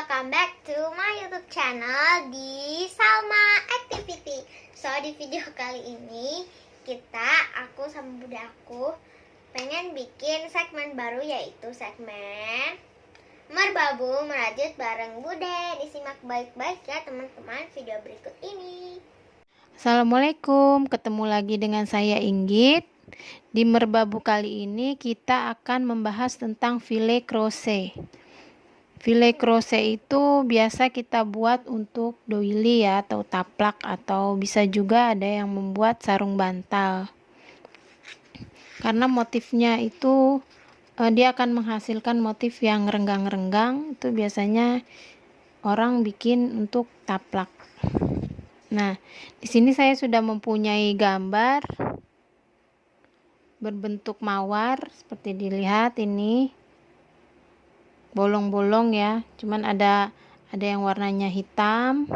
welcome back to my YouTube channel di Salma Activity. So di video kali ini aku sama bunda aku pengen bikin segmen baru, yaitu segmen Merbabu Merajut bareng Bude. Disimak baik-baik ya teman-teman video berikut ini. Assalamualaikum, ketemu lagi dengan saya Inggit. Di Merbabu kali ini kita akan membahas tentang file crochet. File crochet itu biasa kita buat untuk doily ya, atau taplak, atau bisa juga ada yang membuat sarung bantal. Karena motifnya itu dia akan menghasilkan motif yang renggang-renggang, itu biasanya orang bikin untuk taplak. Nah, di sini saya sudah mempunyai gambar berbentuk mawar, seperti dilihat ini bolong-bolong ya, cuman ada yang warnanya hitam,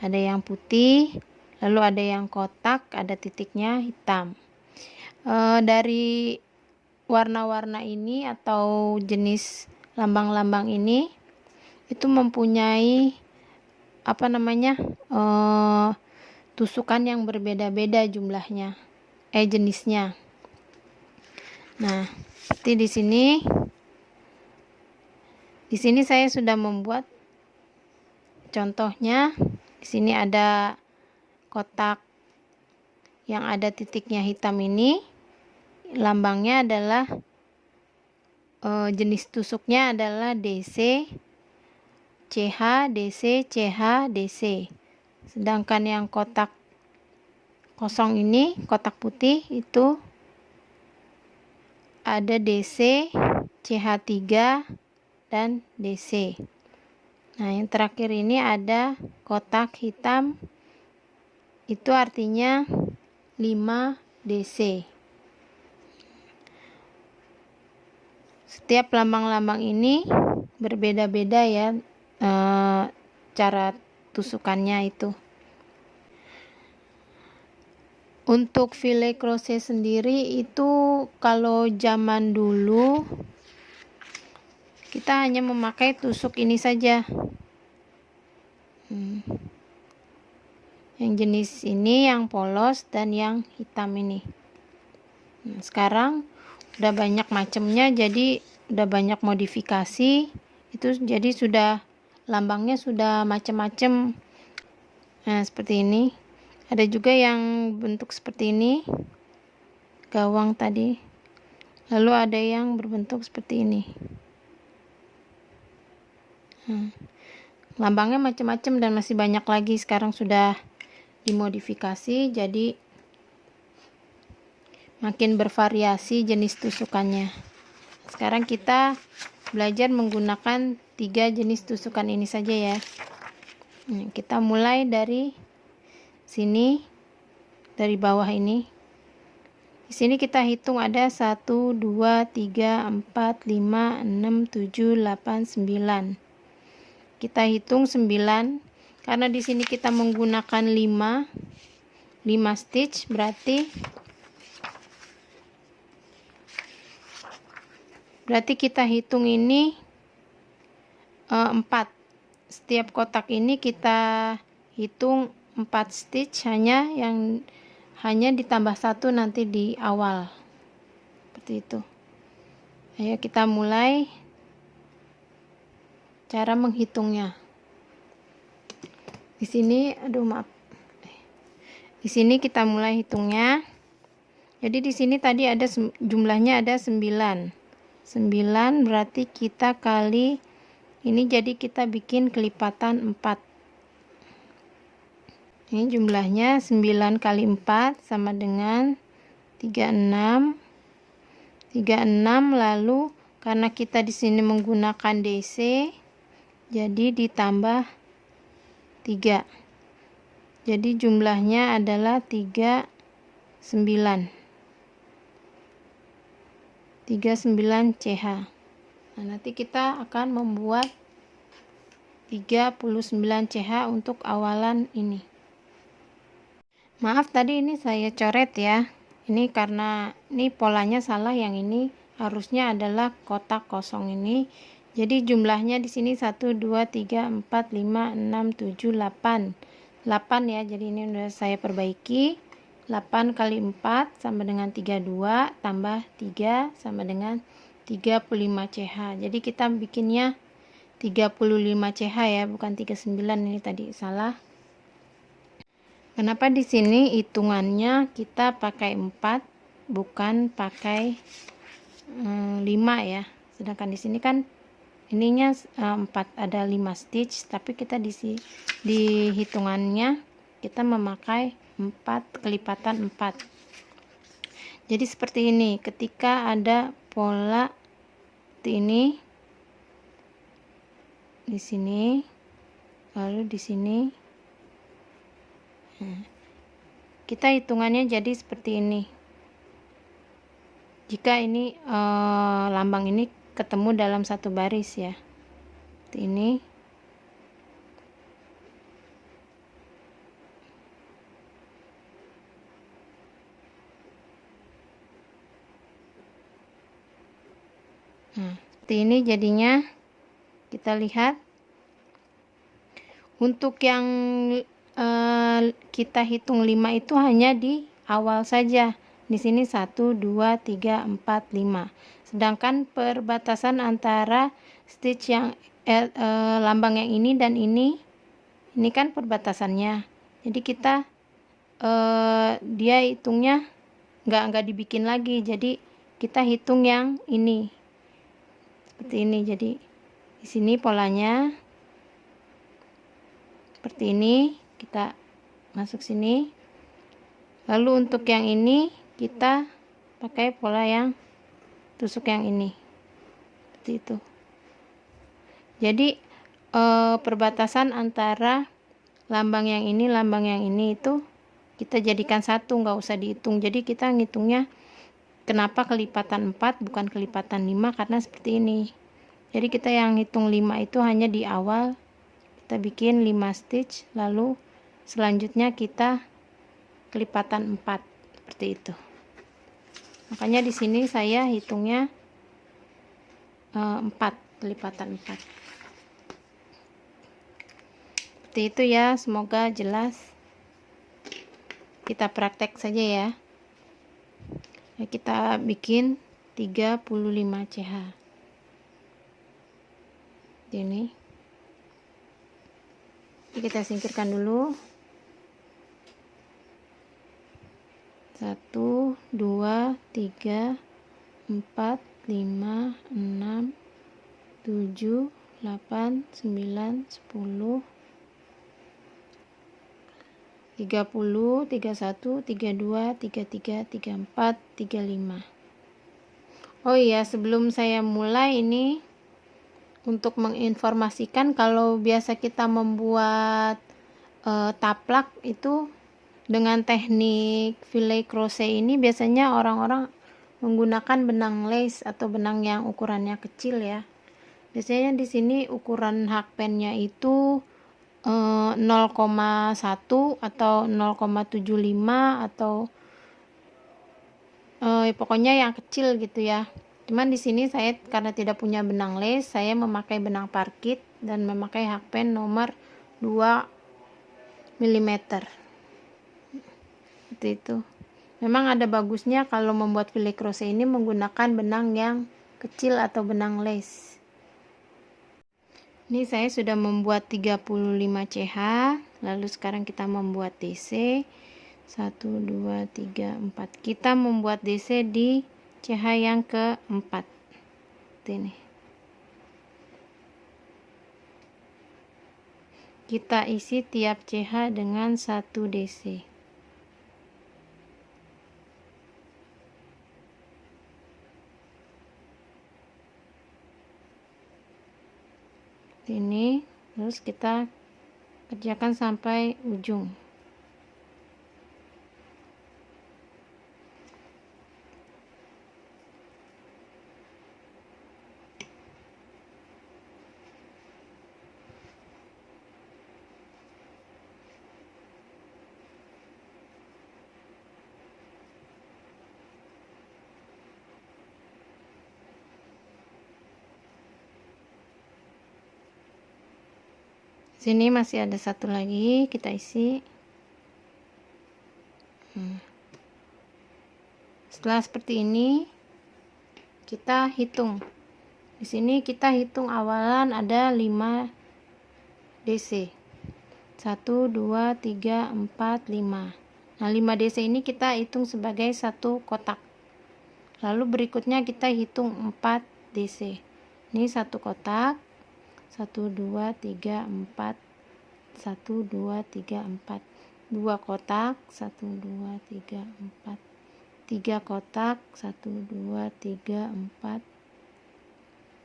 ada yang putih, lalu ada yang kotak, ada titiknya hitam. Dari warna-warna ini atau jenis lambang-lambang ini itu mempunyai tusukan yang berbeda-beda jumlahnya, jenisnya. Nah, seperti di sini saya sudah membuat contohnya. Di sini ada kotak yang ada titiknya hitam ini. Lambangnya adalah jenis tusuknya adalah DC, CH, DC, CH, DC. Sedangkan yang kotak kosong ini, kotak putih itu ada DC, CH3 dan DC. Nah, yang terakhir ini ada kotak hitam, itu artinya 5 DC. Setiap lambang-lambang ini berbeda-beda ya cara tusukannya itu. Untuk file crochet sendiri itu kalau zaman dulu kita hanya memakai tusuk ini saja. Yang jenis ini, yang polos dan yang hitam ini. Nah, sekarang udah banyak macamnya, jadi udah banyak modifikasi. Itu jadi sudah lambangnya sudah macam-macam. Nah, seperti ini. Ada juga yang bentuk seperti ini, gawang tadi. Lalu ada yang berbentuk seperti ini. Lambangnya macam-macam dan masih banyak lagi. Sekarang sudah dimodifikasi jadi makin bervariasi jenis tusukannya. Sekarang kita belajar menggunakan 3 jenis tusukan ini saja ya. Kita mulai dari sini, dari bawah ini. Di sini kita hitung ada 1, 2, 3, 4, 5, 6, 7, 8, 9. Kita hitung 9 karena di sini kita menggunakan 5 stitch, berarti kita hitung ini 4. Setiap kotak ini kita hitung 4 stitch, hanya ditambah 1 nanti di awal. Seperti itu. Ayo kita mulai cara menghitungnya. Di sini, Di sini kita mulai hitungnya. Jadi di sini tadi ada jumlahnya ada 9. 9 berarti kita kali ini, jadi kita bikin kelipatan 4. Ini jumlahnya 9 kali 4 sama dengan 36. 36, lalu karena kita di sini menggunakan DC, jadi ditambah 3. Jadi jumlahnya adalah 39. 39 CH. Nah, nanti kita akan membuat 39 CH untuk awalan ini. Maaf tadi ini saya coret ya. Ini karena ini polanya salah, yang ini harusnya adalah kotak kosong ini. Jadi jumlahnya di sini 1 2 3 4 5 6 7 8. 8 ya. Jadi ini udah saya perbaiki. 8 kali 4 sama dengan 32 tambah 3 sama dengan 35 CH. Jadi kita bikinnya 35 CH ya, bukan 39, ini tadi salah. Kenapa di sini hitungannya kita pakai 4 bukan pakai 5 ya. Sedangkan di sini kan ininya 4, ada 5 stitch, tapi kita di hitungannya kita memakai 4 kelipatan 4. Jadi seperti ini, ketika ada pola ini di sini, lalu di sini, nah, kita hitungannya jadi seperti ini. Jika ini lambang ini ketemu dalam satu baris ya, seperti ini. Nah, seperti ini jadinya. Kita lihat untuk yang kita hitung 5 itu hanya di awal saja. Di sini 1 2 3 4 5. Sedangkan perbatasan antara stitch yang lambang yang ini dan ini kan perbatasannya. Jadi kita dia hitungnya nggak dibikin lagi. Jadi kita hitung yang ini seperti ini. Jadi di sini polanya seperti ini, kita masuk sini. Lalu untuk yang ini kita pakai pola yang tusuk yang ini, seperti itu. Jadi perbatasan antara lambang yang ini itu kita jadikan satu, nggak usah dihitung. Jadi kita ngitungnya kenapa kelipatan 4 bukan kelipatan 5, karena seperti ini. Jadi kita yang hitung 5 itu hanya di awal, kita bikin 5 stitch, lalu selanjutnya kita kelipatan 4 seperti itu. Makanya di sini saya hitungnya 4 kelipatan 4. Seperti itu ya, semoga jelas. Kita praktek saja ya. Kita bikin 35 CH. Ini kita singkirkan dulu. 1 2 3 4 5 6 7 8 9 10 30 31 32 33 34 35. Oh iya, sebelum saya mulai ini untuk menginformasikan, kalau biasa kita membuat taplak itu dengan teknik filet crochet ini, biasanya orang-orang menggunakan benang lace atau benang yang ukurannya kecil ya. Biasanya di sini ukuran hakpennya itu 0,1 atau 0,75 atau pokoknya yang kecil gitu ya. Cuman di sini saya karena tidak punya benang lace, saya memakai benang parkit dan memakai hakpen nomor 2 mm. Seperti itu. Memang ada bagusnya kalau membuat filet crochet ini menggunakan benang yang kecil atau benang lace. Ini saya sudah membuat 35 CH, lalu sekarang kita membuat DC 1 2 3 4. Kita membuat DC di CH yang keempat. Ini. Kita isi tiap CH dengan 1 DC. Ini terus kita kerjakan sampai ujung. Sini masih ada satu lagi, kita isi. Setelah seperti ini, kita hitung. Di sini kita hitung awalan ada 5 DC. 1 2 3 4 5. Nah, 5 DC ini kita hitung sebagai satu kotak. Lalu berikutnya kita hitung 4 DC. Ini satu kotak. 1 2 3 4. 1 2 3 4. 2 kotak. 1 2 3 4. 3 kotak. 1 2 3 4.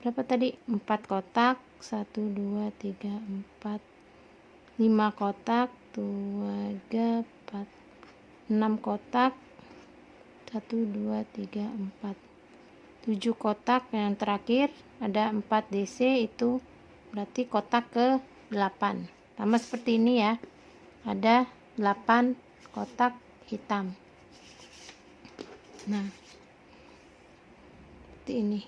Berapa tadi? 4 kotak. 1 2 3 4. 5 kotak. 2 3 4. 6 kotak. 1 2 3 4. 7 kotak. Yang terakhir ada 4 DC, itu berarti kotak ke 8. Tambah seperti ini ya, ada 8 kotak hitam. Nah, seperti ini.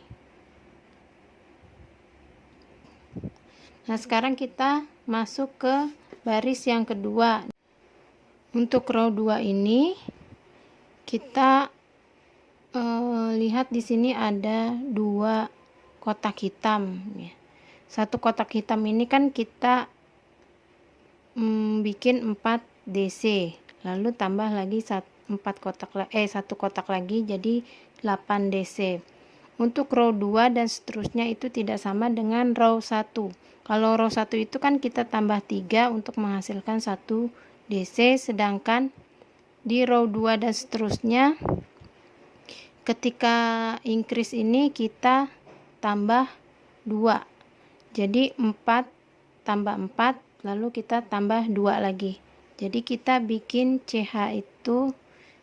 Nah, sekarang kita masuk ke baris yang kedua. Untuk row 2 ini kita lihat di sini ada 2 kotak hitam ya. Satu kotak hitam ini kan kita bikin 4 DC, lalu tambah lagi 1 kotak lagi jadi 8 DC. Untuk row 2 dan seterusnya itu tidak sama dengan row 1. Kalau row 1 itu kan kita tambah 3 untuk menghasilkan 1 DC, sedangkan di row 2 dan seterusnya ketika increase ini kita tambah 2. Jadi 4 tambah 4, lalu kita tambah 2 lagi. Jadi kita bikin CH itu,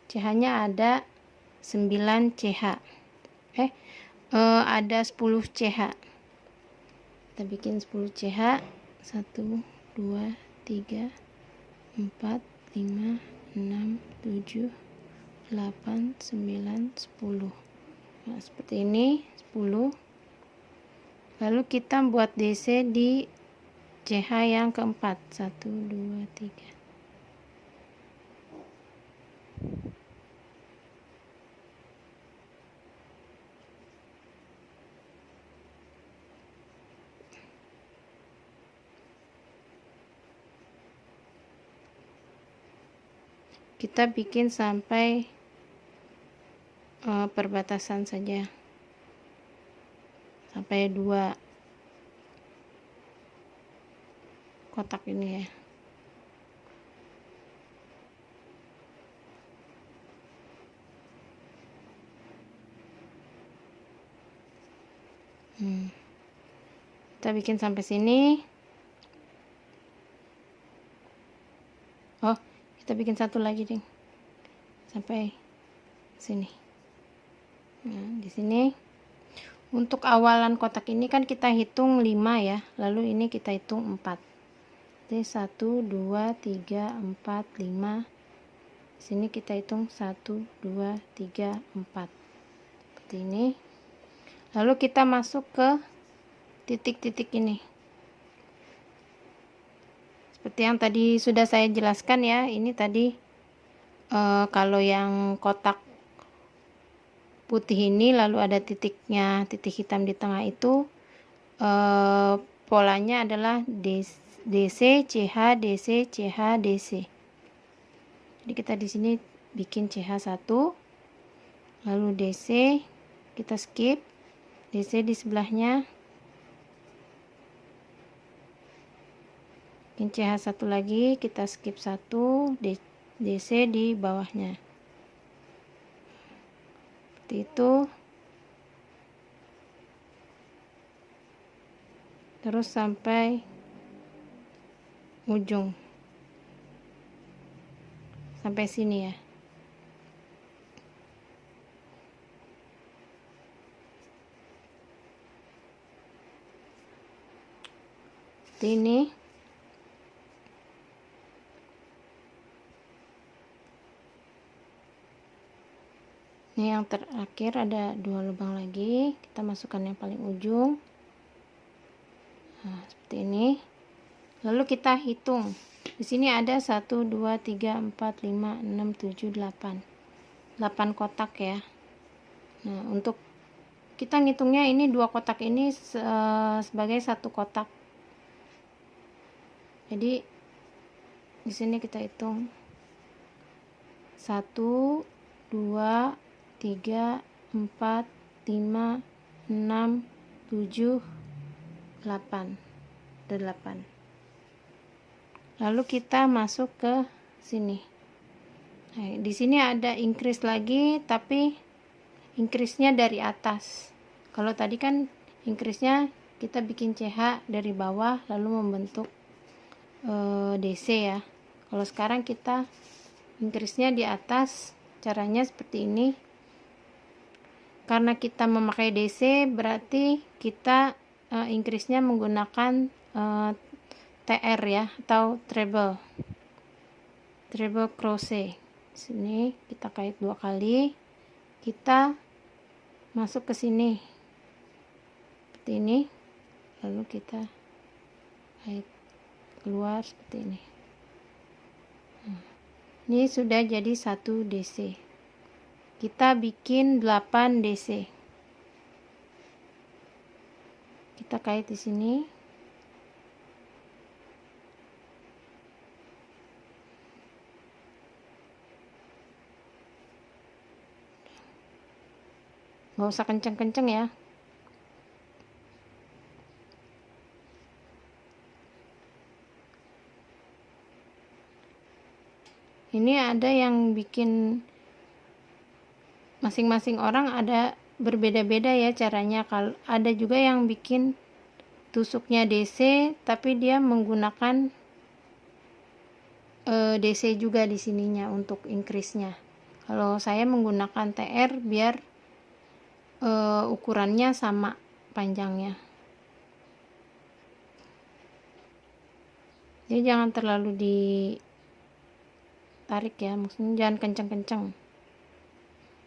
CH-nya ada 9 CH. Ada 10 CH. Kita bikin 10 CH. 1 2 3 4 5 6 7 8 9 10. Nah, seperti ini 10. Lalu kita buat DC di CH yang keempat. 1 2 3. Kita bikin sampai perbatasan saja, sampai 2 kotak ini ya. Kita bikin sampai sini. Oh, kita bikin satu lagi ding, sampai sini. Nah, di sini untuk awalan kotak ini kan kita hitung 5 ya, lalu ini kita hitung 4. Jadi 1 2 3 4 5. Di sini kita hitung 1 2 3 4. Seperti ini. Lalu kita masuk ke titik-titik ini. Seperti yang tadi sudah saya jelaskan ya, ini tadi kalau yang kotak putih ini lalu ada titiknya, titik hitam di tengah itu, polanya adalah DC CH DC CH DC. Jadi kita di sini bikin CH 1, lalu DC kita skip, DC di sebelahnya, bikin CH 1 lagi, kita skip 1, DC di bawahnya. Seperti itu. Terus sampai ujung. Sampai sini ya. Seperti ini. Ini yang terakhir ada 2 lubang lagi, kita masukkan yang paling ujung. Nah, seperti ini. Lalu kita hitung. Di sini ada 1, 2, 3, 4, 5, 6, 7, 8. 8 kotak ya. Nah, untuk kita ngitungnya ini 2 kotak ini sebagai 1 kotak. Jadi di sini kita hitung 1, 2, 3, 4, 5, 6, 7, 8. Ada 8. Lalu kita masuk ke sini. Nah, di sini ada increase lagi, tapi increase-nya dari atas. Kalau tadi kan increase-nya kita bikin CH dari bawah lalu membentuk DC ya. Kalau sekarang kita increase-nya di atas, caranya seperti ini. Karena kita memakai DC, berarti kita increase-nya menggunakan TR ya, atau treble crochet. Sini kita kait 2 kali, kita masuk ke sini seperti ini, lalu kita kait keluar seperti ini. Ini sudah jadi 1 DC. Kita bikin 8 DC. Kita kait di sini. Nggak usah kenceng-kenceng ya. Ini ada yang bikin, masing-masing orang ada berbeda-beda ya caranya. Kalau ada juga yang bikin tusuknya DC tapi dia menggunakan DC juga di sininya untuk increase-nya. Kalau saya menggunakan TR biar ukurannya sama panjangnya. Jadi jangan terlalu ditarik ya, maksudnya jangan kenceng-kenceng.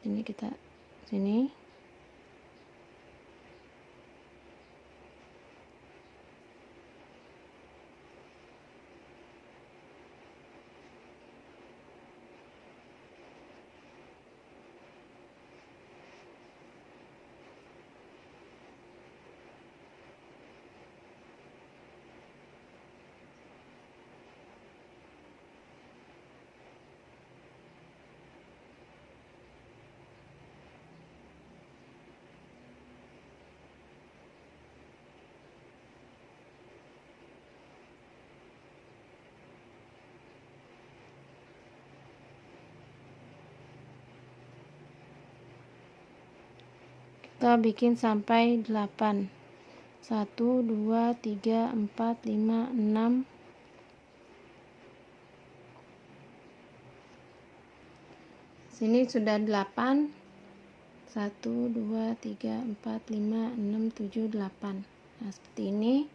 Ini kita sini. Kita bikin sampai 8. 1, 2, 3, 4, 5, 6. Sini sudah 8. 1, 2, 3, 4, 5, 6, 7, 8. Nah, seperti ini.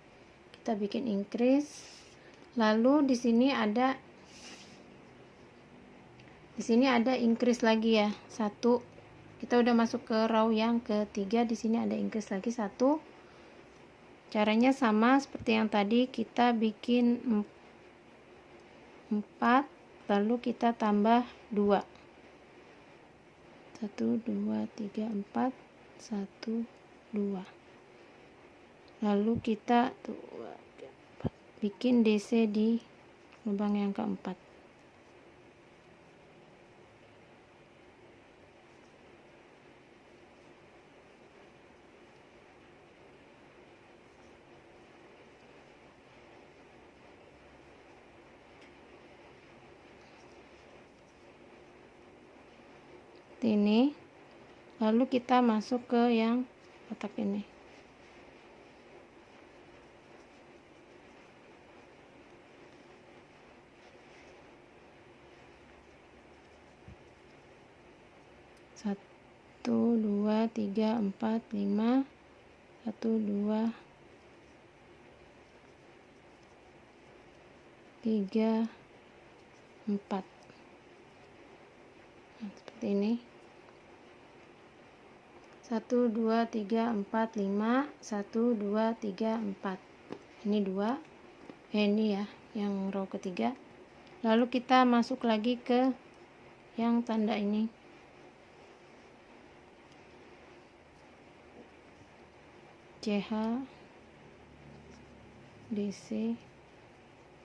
Kita bikin increase. Lalu di sini ada increase lagi ya. 1. Kita udah masuk ke row yang ketiga, di sini ada increase lagi 1. Caranya sama seperti yang tadi, kita bikin 4, lalu kita tambah 2. 1, 2, 3, 4, 1, 2. Lalu kita bikin DC di lubang yang keempat. Ini, lalu kita masuk ke yang kotak ini. Satu, 2, 3, 4, 5. 1, 2, 3, 4. Nah, seperti ini. 1, 2, 3, 4, 5. 1, 2, 3, 4. Ini 2. ini ya, yang row ketiga. Lalu kita masuk lagi ke yang tanda ini. CH DC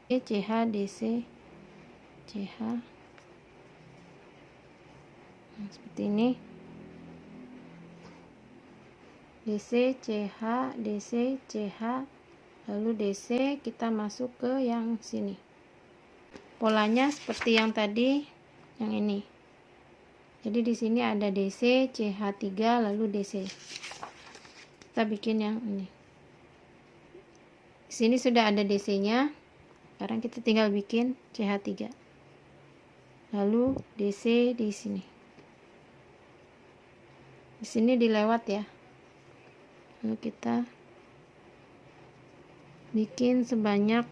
CH DC CH. Nah, seperti ini. DC CH DC CH, lalu DC kita masuk ke yang sini. Polanya seperti yang tadi, yang ini. Jadi di sini ada DC CH3 lalu DC. Kita bikin yang ini. Di sini sudah ada DC-nya. Sekarang kita tinggal bikin CH3. Lalu DC di sini. Di sini dilewat ya. Lalu kita bikin sebanyak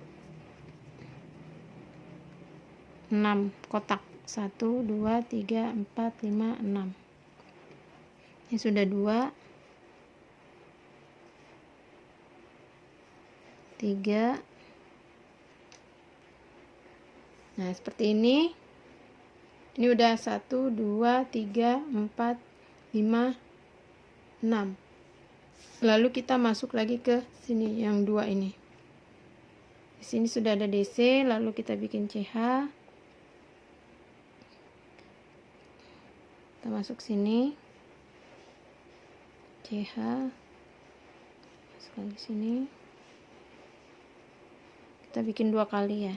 6 kotak. 1 2 3 4 5 6. Ini sudah 2 3. Nah, seperti ini. Ini udah 1 2 3 4 5 6. Lalu kita masuk lagi ke sini yang 2 ini. Di sini sudah ada DC, lalu kita bikin CH. Kita masuk sini. CH. Masuk lagi sini. Kita bikin 2 kali ya.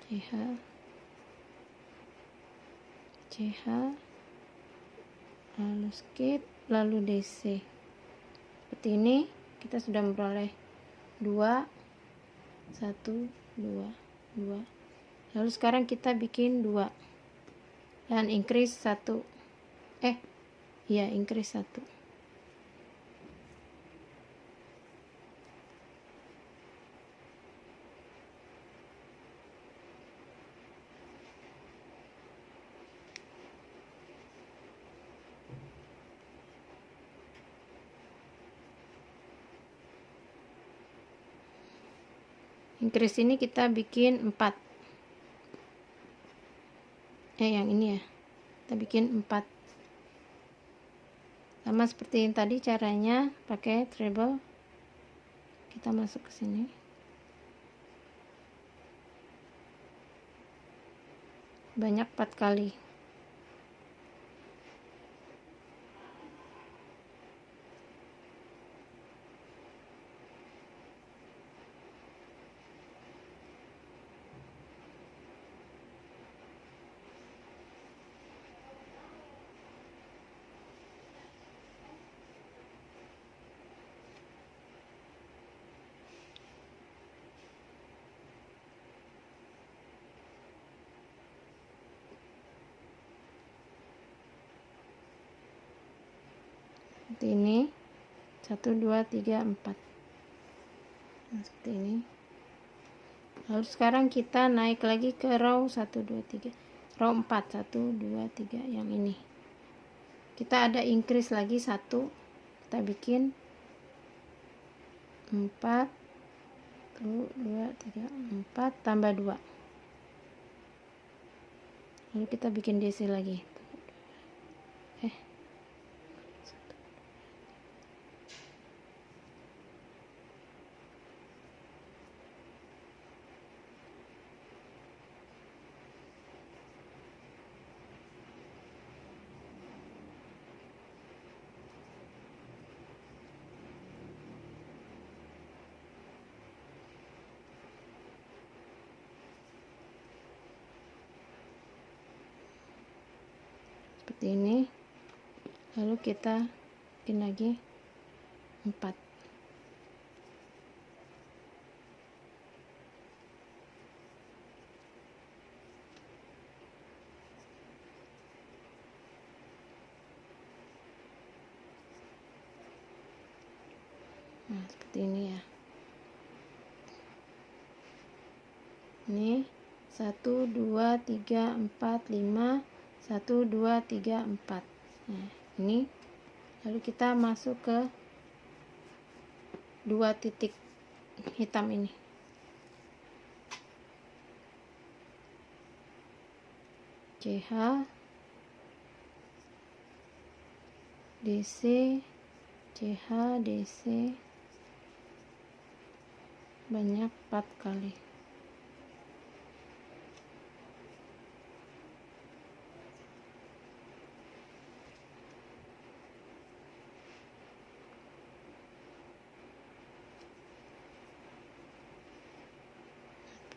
CH. CH. Lalu skip, lalu DC. Seperti ini kita sudah memperoleh 2 1 2 2. Lalu sekarang kita bikin 2 dan increase 1. Iya, increase 1. Increase ini kita bikin 4. Yang ini ya. Kita bikin 4. Sama seperti yang tadi caranya pakai treble. Kita masuk ke sini. Banyak 4 kali. Seperti ini. 1 2 3 4. Nah, seperti ini. Lalu sekarang kita naik lagi ke row 1 2 3. Row 4 1 2 3 yang ini. Kita ada increase lagi 1. Kita bikin 4 1 2 3 4 tambah 2. Lalu kita bikin DC lagi. Seperti ini. Lalu kita bikin lagi 4. Nah, seperti ini ya. Ini 1 2 3 4 5 1 2 3 4. Nah, ini lalu kita masuk ke 2 titik hitam ini. CH, DC, CH, DC, banyak 4 kali.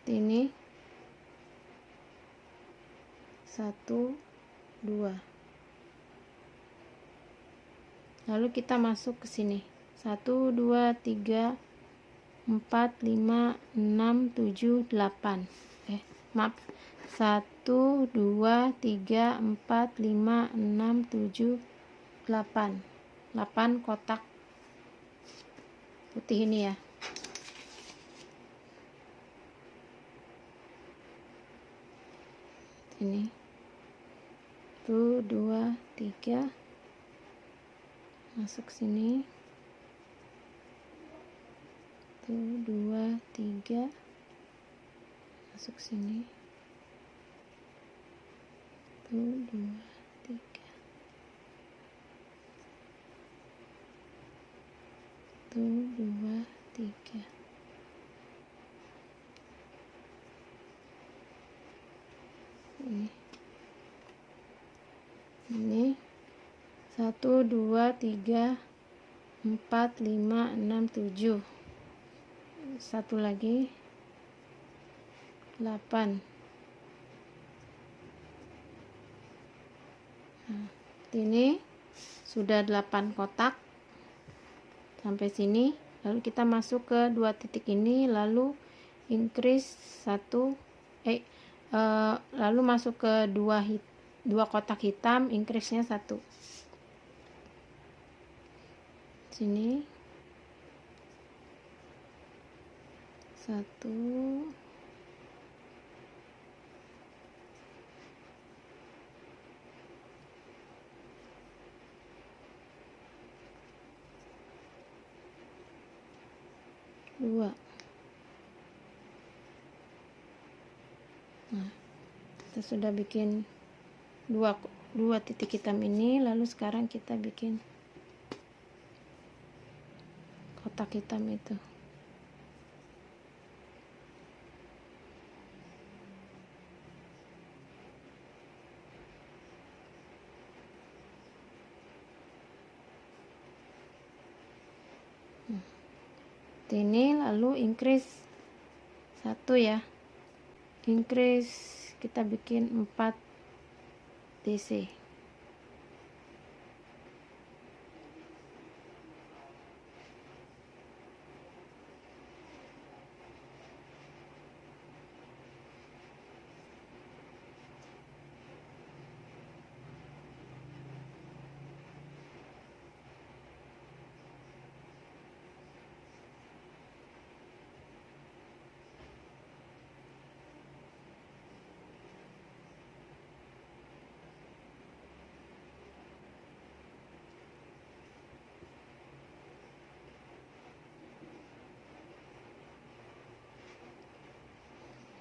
Ini 1, 2. Lalu kita masuk ke sini. 1, 2, 3, 4, 5, 6, 7, 8. Maaf. 1, 2, 3, 4, 5, 6, 7, 8. 8 kotak putih ini ya. Ini 1, 2, 3, masuk sini. 1, 2, 3, masuk sini. 1, 2, 3, 1, 2, 3. Ini 1, 2, 3, 4, 5, 6, 7. Satu lagi 8. Nah, ini sudah 8 kotak sampai sini. Lalu kita masuk ke 2 titik ini, lalu increase 1, lalu masuk ke 2 kotak hitam, increase-nya 1. Sini 1, 2. Nah, kita sudah bikin 2 titik hitam ini. Lalu sekarang kita bikin kotak hitam itu. Ini lalu increase 1 ya. Increase kita bikin 4 DC.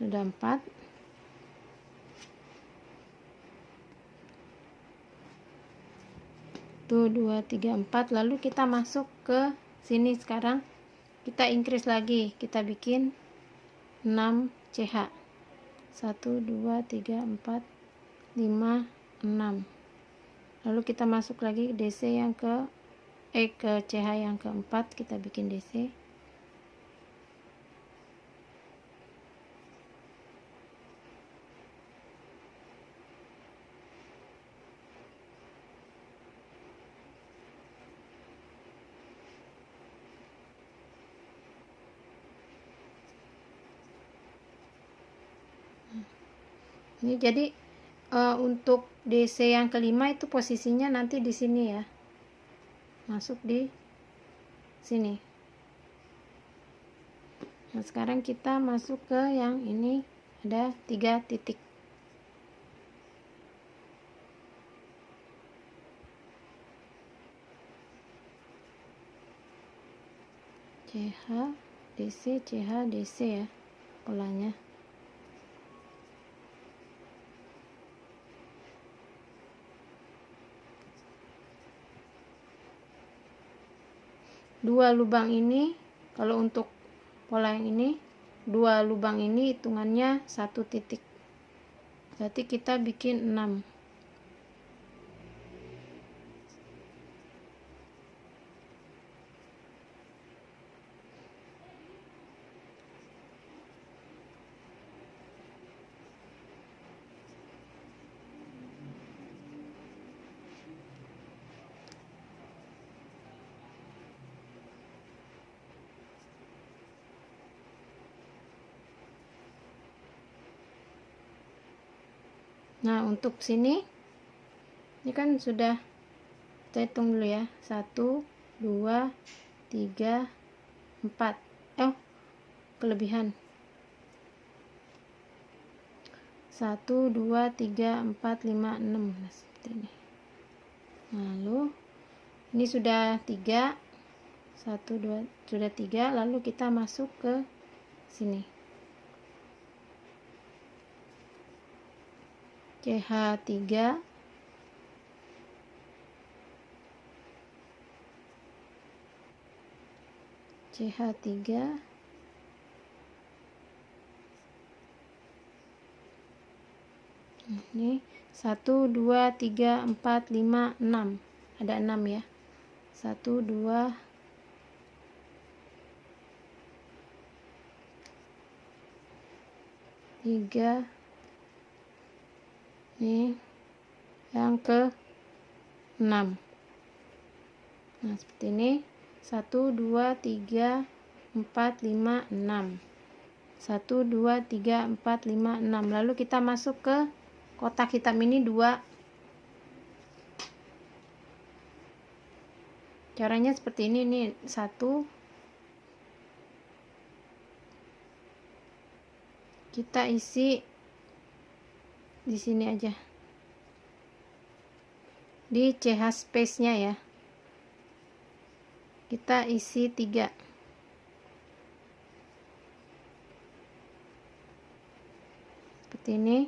Sudah 4. Tuh 2, 3, 4. Lalu kita masuk ke sini sekarang. Kita increase lagi. Kita bikin 6 CH. 1, 2, 3, 4, 5, 6. Lalu kita masuk lagi DC yang ke CH yang keempat, kita bikin DC. Ini jadi untuk DC yang kelima itu posisinya nanti di sini ya, masuk di sini. Nah sekarang kita masuk ke yang ini, ada 3 titik. CH DC CH DC ya polanya. 2 lubang ini, kalau untuk pola yang ini 2 lubang ini hitungannya 1 titik, berarti kita bikin 6. Nah, untuk sini ini kan sudah, kita hitung dulu ya, 1 2 3 4, kelebihan 1 2 3 4 5 6. Nah, seperti ini. Lalu ini sudah 3, 1 2 sudah 3, lalu kita masuk ke sini, CH3 ini 1 2 3 4 5 6, ada 6 ya, 1 2 3, ini yang ke 6. Nah, seperti ini, 1 2 3 4 5 6, 1 2 3 4 5 6. Lalu kita masuk ke kotak hitam ini 2. Caranya seperti ini, nih 1, kita isi di sini aja, di CH space nya ya, kita isi 3. Seperti ini.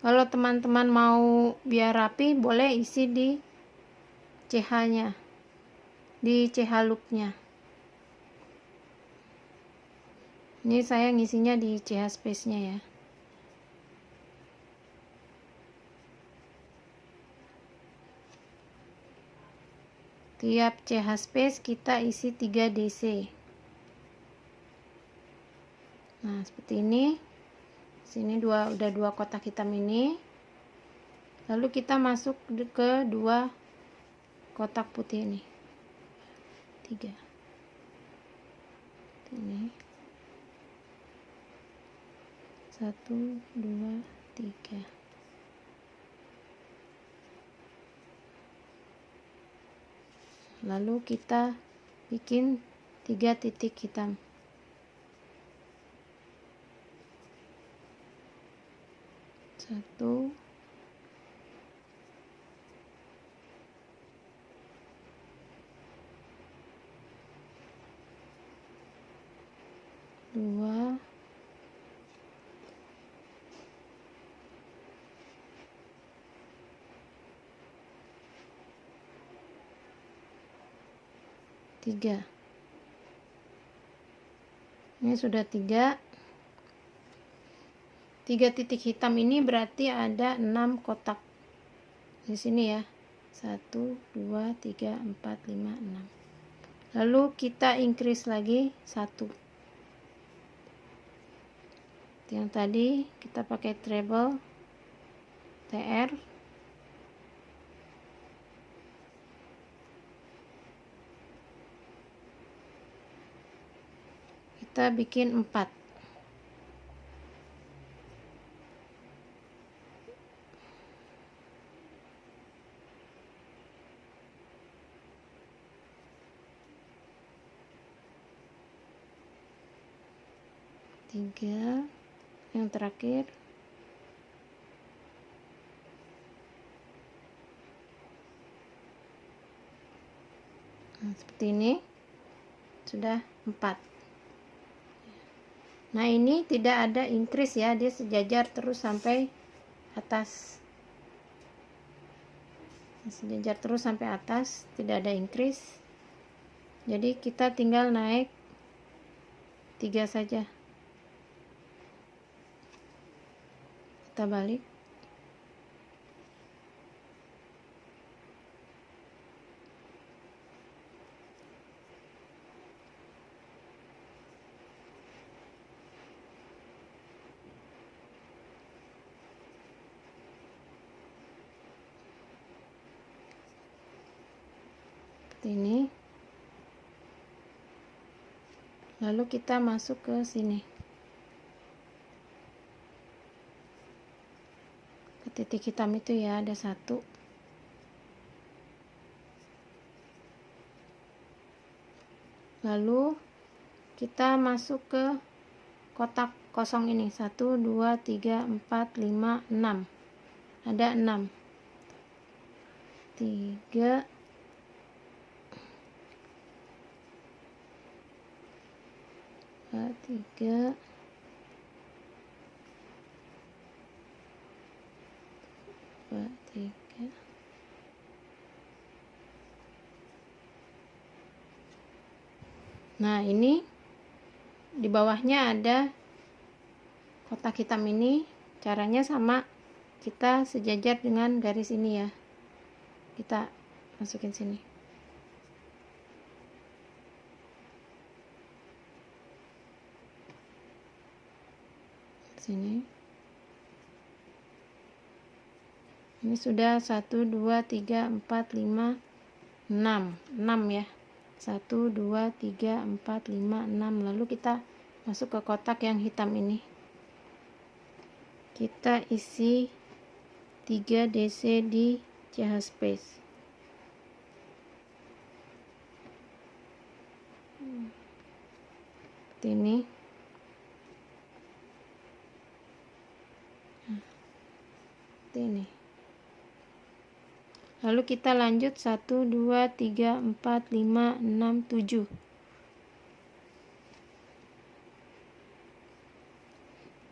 Kalau teman-teman mau biar rapi, boleh isi di CH nya, di CH loop nya. Ini saya ngisinya di CH space nya ya. Tiap CH space kita isi 3 DC. Nah, seperti ini. Sini udah 2 kotak hitam ini. Lalu kita masuk ke 2 kotak putih ini. 3. Ini. 1 2 3. Lalu kita bikin 3 titik hitam. 1 2 3. Ini sudah 3 titik hitam ini, berarti ada 6 kotak di sini ya. 1 2 3 4 5 6. Lalu kita increase lagi 1. Yang tadi kita pakai treble TR. Kita bikin 4. Tiga, yang terakhir. Nah, seperti ini sudah 4. Nah, ini tidak ada increase ya, dia sejajar terus sampai atas. sejajar terus sampai atas, tidak ada increase. Jadi kita tinggal naik 3 saja. Kita balik. Seperti ini. Lalu kita masuk ke sini. Titik hitam itu ya, ada 1. Lalu kita masuk ke kotak kosong ini. 1, 2, 3, 4, 5, 6. Ada 6. 3, 3, 3. Nah, ini di bawahnya ada kotak hitam ini. Caranya sama, kita sejajar dengan garis ini ya. Kita masukin sini. Sini. Ini sudah 1, 2, 3, 4, 5, 6. 6 ya. 1, 2, 3, 4, 5, 6. Lalu kita masuk ke kotak yang hitam ini. Kita isi 3 DC di CH space. Seperti ini. Seperti ini. Lalu kita lanjut 1, 2, 3, 4, 5, 6, 7.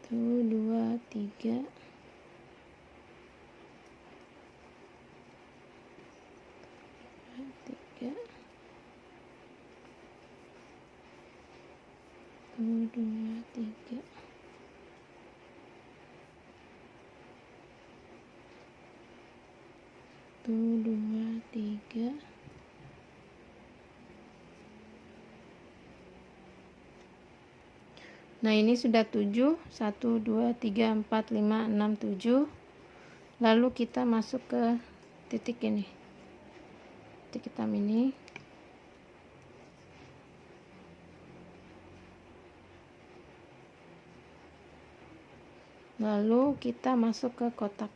1, 2, 3. 3. 1, 2, 3. 1, 2, 3. Nah, ini sudah 7. 1, 2, 3, 4, 5, 6, 7. Lalu kita masuk ke titik ini. Titik hitam ini. Lalu kita masuk ke kotak.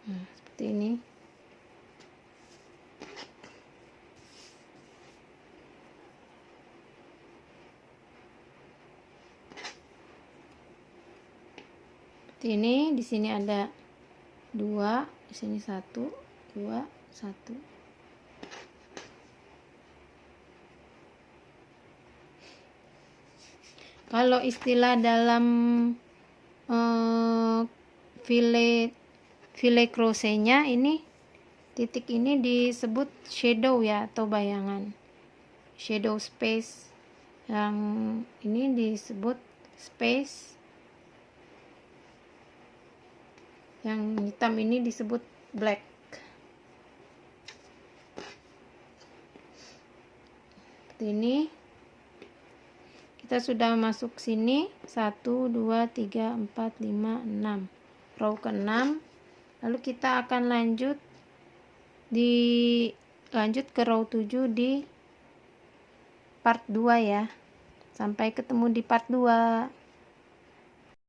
Nah, seperti ini. Seperti ini, di sini ada 2, di sini 1, 2, 1. Kalau istilah dalam file crochetnya, ini titik ini disebut shadow ya, atau bayangan. Shadow space. Yang ini disebut space. Yang hitam ini disebut black. Seperti ini. Kita sudah masuk sini. 1, 2, 3, 4, 5, 6. Row ke-6. Lalu kita akan lanjut ke row 7 di part 2 ya. Sampai ketemu di part 2.